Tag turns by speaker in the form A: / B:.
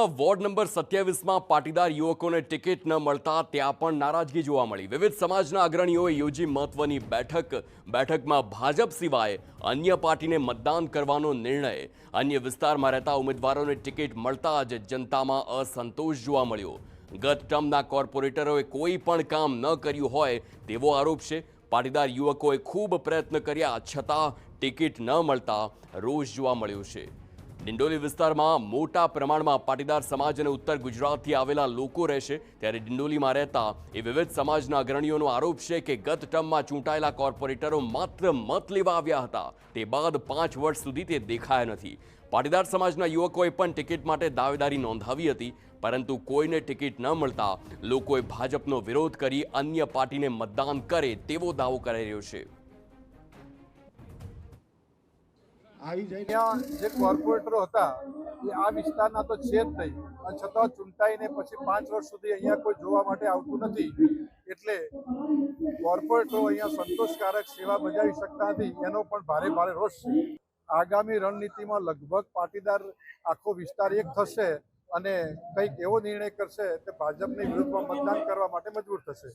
A: સુરતમાં ward number 27 માં Patidar યુવકોને ticket ન મળતા ત્યાં પણ નારાજગી જોવા મળી। વિવિધ સમાજના અગ્રણીઓએ યોજી મહત્વની બેઠકમાં ભાજપ સિવાય અન્ય પાર્ટીને મતદાન કરવાનો નિર્ણય। અન્ય વિસ્તારમાં રહેતા ઉમેદવારોને ટિકિટ મળતા જ જનતામાં અસંતોષ જોવા મળ્યો। ગત ટર્મના કોર્પોરેટરોએ કોઈ પણ કામ ન કર્યું હોય તેવો આરોપ છે। પાટીદાર યુવકોએ ખૂબ પ્રયત્ન કર્યા છતાં ટિકિટ ન મળતા રોષ જોવા મળ્યો છે। ડિંડોલી વિસ્તારમાં મોટા પ્રમાણમાં પાટીદાર સમાજ અને ઉત્તર ગુજરાતથી આવેલા લોકો રહેશે, ત્યારે ડિંડોલીમાં રહેતા એ વિવિધ સમાજના અગ્રણીઓનો આરોપ છે કે ગત ટર્મમાં ચૂંટાયેલા કોર્પોરેટરો માત્ર મત લેવા આવ્યા હતા, તે બાદ 5 વર્ષ સુધી તે દેખાયા નથી। પાટીદાર સમાજના યુવકોએ પણ ટિકિટ માટે દાવેદારી નોંધાવી હતી, પરંતુ કોઈને ટિકિટ ન મળતા લોકોએ ભાજપનો વિરોધ કરી અન્ય પાર્ટીને મતદાન કરે તેવો દાવો કરી રહ્યો છે।
B: જે કોર્પોરેટરો હતા એ આ વિસ્તારના તો છે જ નહીં, અને છતાં ચૂંટાઈને પછી 5 વર્ષ સુધી અહીંયા કોઈ જોવા માટે આવતું નથી, એટલે કોર્પોરેટરો અહીંયા સંતોષકારક સેવા બજાવી શકતા નથી, એનો પણ ભારે રોષ છે। આગામી રણનીતિમાં લગભગ પાટીદાર આખો વિસ્તાર એક થશે અને કંઈક એવો નિર્ણય કરશે કે ભાજપની વિરુદ્ધમાં મતદાન કરવા માટે મજબૂર થશે।